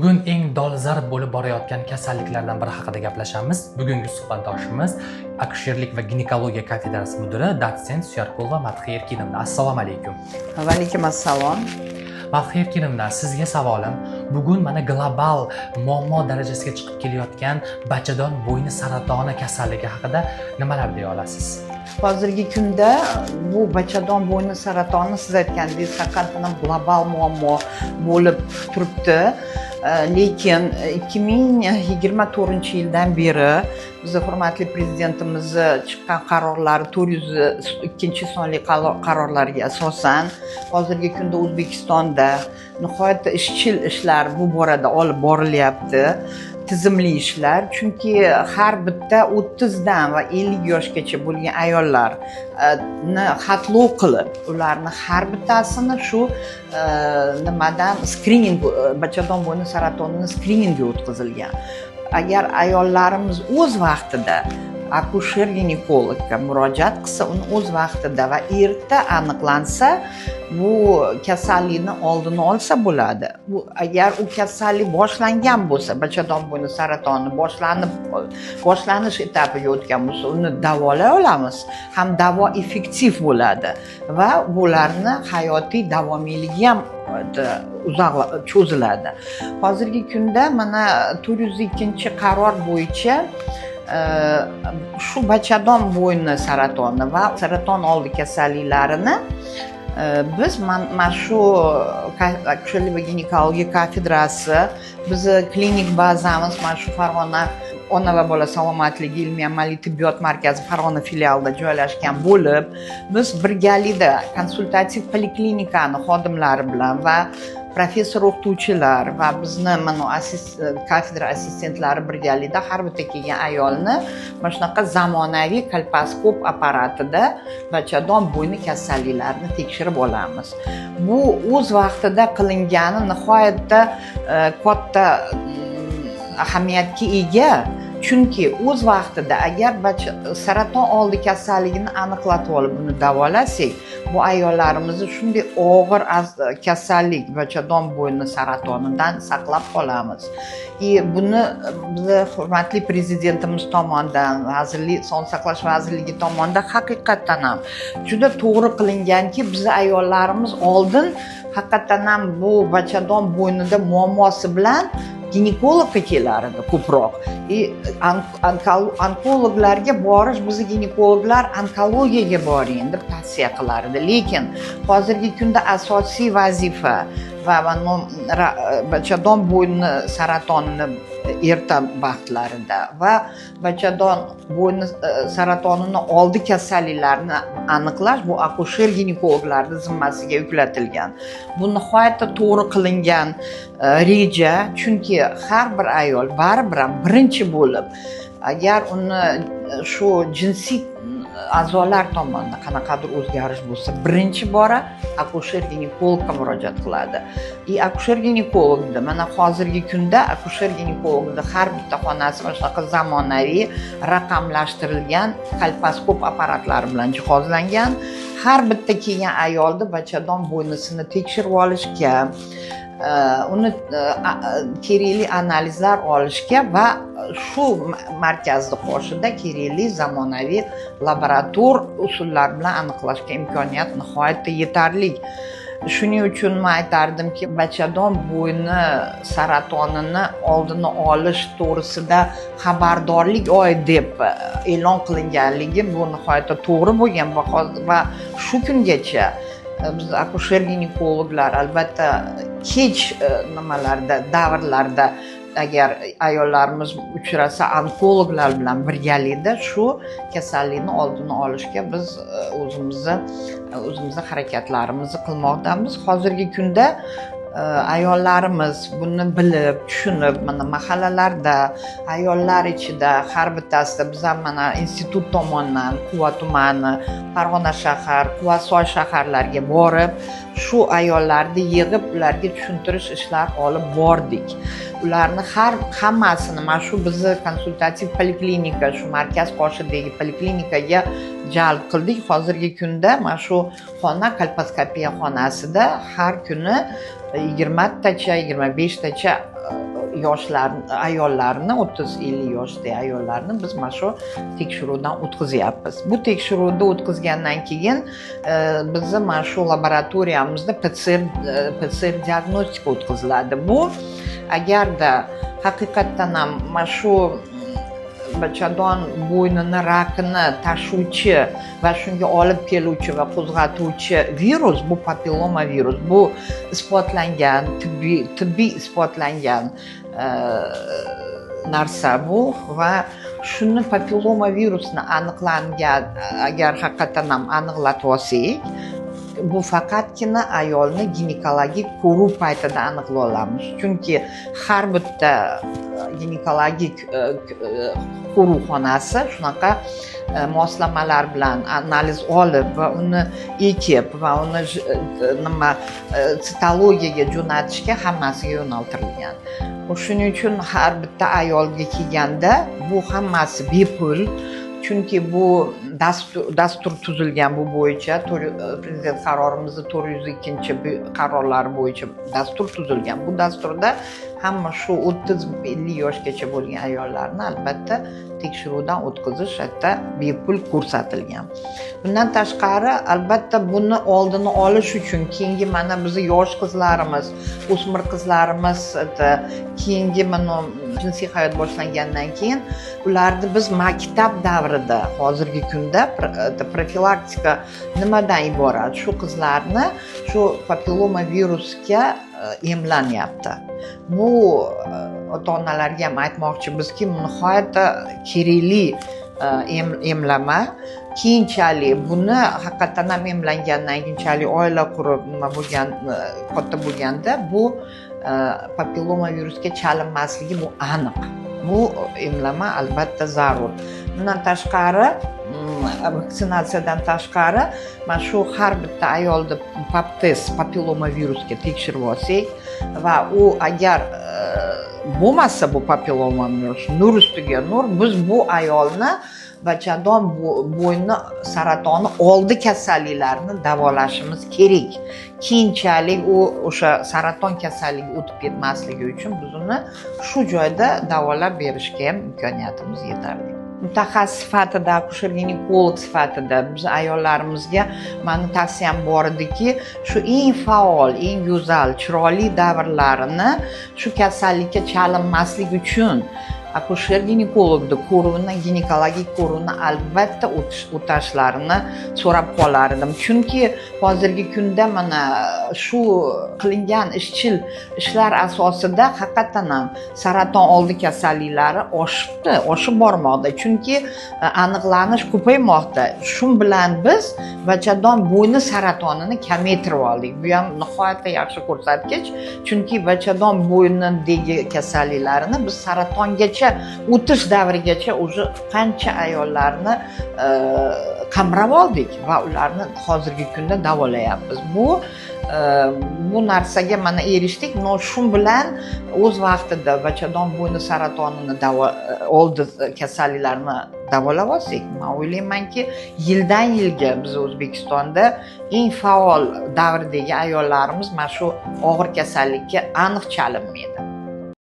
Bugun eng dolzarb bo'lib borayotgan kasalliklardan biri haqida gaplashamiz. Bugungi suhbatdoshimiz akusherlik va ginekologiya kafedrasi mudiri dotsent Suyarkulova Madhiya Erkinovna. Assalomu alaykum. Va alaykum assalom. Madhiya Erkinovna, sizga savolim, bugun mana global muammo darajasiga chiqib kelayotgan bachadon bo'yni saratoni kasalligi haqida nimalar deya olasiz? Hozirgi kunda bu bachadon bo'yni saratoni siz aytgandingiz haqiqatan global muammo bo'lib turibdi. Lekin 2024-yildan beri bizning hurmatli prezidentimiz chiqqan qarorlari 402-sonli qarorlarga asosan hozirgi kunda O'zbekistonda nihoyatda izchil ishlar bu borada olib borilyapti. Tizimli ishlar, chunki har bitta 30 dan va 50 yoshgacha bo'lgan ayollarni xatlov qilib, ularni har bittasini shu nimadan skrining, bachadon bo'yni saratonini skriningga o'tkazilgan. Agar ayollarimiz o'z vaqtida akusher ginekologga murojaat qilsa, uni o'z vaqtida va erta aniqlansa, bu kasallikni oldini olsa bo'ladi. Bu agar u kasallik boshlangan bo'lsa, bachadon bo'yni saratoni boshlanish etapiga o'tgan bo'lsa, uni davolay olamiz, ham davo effektiv bo'ladi va bularni hayotiy davomiyligi ham cho'ziladi. Hozirgi kunda mana 402-qaror bo'yicha shu bachadon bo'yni saratoni va saraton oldi kasalliklarini biz mana shu akusherlik va ginekologiya kafedrasi, bizni klinik bazamiz mana shu Farg'ona ona va bola salomatligi ilmiy amaliy tibbiyot markazi Farg'ona filialida joylashgan bo'lib, biz birgalikda konsultativ poliklinikani xodimlari bilan va professor o'qituvchilar va bizni mana kafedra assistentlari birgalikda har bitta kelgan ayolni mana shunaqa zamonaviy kolposkop apparatida bachadon bo'yni kasalliklarini tekshirib olamiz. Bu o'z vaqtida qilingani nihoyatda katta ahamiyatga ega. Chunki o'z vaqtida agar saraton oldi kasalligini aniqlatib olib uni davolasak, bu ayollarimizni shunday og'ir kasallik bachadon bo'yni saratonidan saqlab qolamiz. Buni bizni hurmatli prezidentimiz tomonidan, vazirlik, Sog'liqni saqlash vazirligi tomonidan haqiqatan ham juda to'g'ri qilinganki, bizni ayollarimiz oldin haqiqatan ham bu bachadon bo'ynida muammosi bilan ginekologga kelar edi ko'proq. Onkologlarga borish, bizni ginekologlar onkologiyaga boring deb tavsiya qilar edi. Lekin hozirgi kunda asosiy vazifa va bachadon bo'yni saratonini erta vaqtlarida va bachadon bo'yni saratonini oldi kasalliklarni aniqlash bu akusher ginekologlarning zimmasiga yuklatilgan. Bu nihoyatda to'g'ri qilingan reja, chunki har bir ayol baribir ham birinchi bo'lib, agar uni shu jinsiy a'zolar tomonidan qanaqadir o'zgarish bo'lsa, birinchi bora akusher ginekologga murojaat qiladi. Akusher ginekologda mana hozirgi kunda akusher ginekologda har bitta xonasi mana shunaqa zamonaviy raqamlashtirilgan kolposkop apparatlari bilan jihozlangan. Har bitta kelgan ayolni bachadon bo'ynisini tekshirib olishga, uni kerakli analizlar olishga va shu markazni qoshida kerakli zamonaviy laborator usullar bilan aniqlashga imkoniyat nihoyatda yetarli. Shuning uchun men aytardimki, bachadon bo'yni saratonini oldini olish to'g'risida xabardorlik oyi deb e'lon qilinganligi bu nihoyatda to'g'ri bo'lgan va shu kungacha biz akusher ginekologlar albatta kech davrlarda agar ayollarimiz uchrasa onkologlar bilan birgalikda shu kasallikni oldini olishga biz o'zimizni harakatlarimizni qilmoqdamiz. Hozirgi kunda ayollarimiz buni bilib, tushunib, mana mahallalarda, ayollar ichida har bittasida biz ham mana institut tomonidan Quva tumani, Farg'ona shahar, Quvasoy shaharlarga borib, shu ayollarni yig'ib, ularga tushuntirish ishlari olib bordik. Ularni hammasini mana shu bizni konsultativ poliklinika, shu markaz qoshidagi poliklinikaga jalb qildik. Hozirgi kunda mana shu xona kolposkopiya xonasida har kuni 20tacha, 25tacha ayollarni 30-50 yoshdagi ayollarni biz mana shu tekshiruvdan o'tkazyapmiz. Bu tekshiruvni o'tkazgandan keyin bizni mana shu laboratoriyamizda PCR diagnostika o'tkaziladi. Bu agarda haqiqatdan ham mana shu bachadon bo'ynini rakini tashuvchi va shunga olib keluvchi va qo'zg'atuvchi virus bu papilloma virus. Bu isbotlangan, tibbiy isbotlangan narsa bu va shuni papilloma virusni aniqlangan agar haqiqatan ham aniqlatib olsak, bu faqatgina ayolni ginekologik ko'ruv paytida aniqlay olamiz. Chunki har bitta ginekologik ko'ruv xonasi shunaqa moslamalar bilan analiz olib va uni ekib va uni sitologiyaga jo'natishga hammasiga yo'naltirilgan. Shuning uchun har bitta ayolga kelganda bu hammasi bepul. Chunki bu dastur tuzilgan bu bo'yicha prezident qarorimizni 402-qarorlari bo'yicha dastur tuzilgan. Bu dasturda hamma shu 30-50 yoshgacha bo'lgan ayollarni albatta tekshiruvdan o'tkazish hatto bepul ko'rsatilgan. Bundan tashqari albatta buni oldini olish uchun keyingi mana bizni yosh qizlarimiz, o'smir qizlarimiz keyingi mana jinsiy hayot boshlangandan keyin ularni biz maktab davrida hozirgi kunda profilaktika nimadan iborat? Shu qizlarni shu papilloma virusga emlanyapti. Bu ota-onalarga ham aytmoqchimizki, nihoyatda kerakli emlama. Keyinchalik buni haqiqatan ham emlangandan keyinchalik oila qurib nima bo'lgan katta bo'lganda bu papilloma virusga chalinmasligi bu aniq. Bu emlama albatta zarur. Bundan tashqari vaksinatsiyadan tashqari mana shu har bitta ayolni pap test papilloma virusga tekshirib olsak va u agar bo'lmasa bu papilloma virus nur ustiga nur, biz bu ayolni bachadon bo'yni saratoni oldi kasalliklarini davolashimiz kerak. Keyinchalik u o'sha saraton kasalligi o'tib ketmasligi uchun biz uni shu joyda davolab berishga ham imkoniyatimiz yetarli. Mutaxassis sifatida, akushер-ginekolog sifatida biz ayollarimizga meni tavsiyam bor ediki, shu eng faol, eng go'zal, chiroyli davrlarini shu kasallikka chalinmaslik uchun akusher-ginekologni ko'ruvini, ginekologik ko'ruvni albatta o'tashlarini so'rab qolar edim. Chunki hozirgi kunda mana shu qilingan ishlar asosida haqiqatan ham saraton oldi kasalliklari oshib bormoqda. Chunki aniqlanish ko'paymoqda. Shu bilan biz bachadon bo'yni saratonini kamaytirib oldik. Bu ham nihoyatda yaxshi ko'rsatkich. Chunki bachadon bo'ynidagi kasalliklarini biz saratongacha o'tish davrigacha уже qancha ayollarni qamrab oldik va ularni hozirgi kunda davolayapmiz. Bu narsaga mana erishdik. Shu bilan o'z vaqtida bachadon bo'yni saratonini oldi kasalliklarini davolab olsak, men o'ylaymanki, yildan yilga biz O'zbekistonda eng faol davrdagi ayollarimiz mana shu og'ir kasallikka aniq chalinmaydi.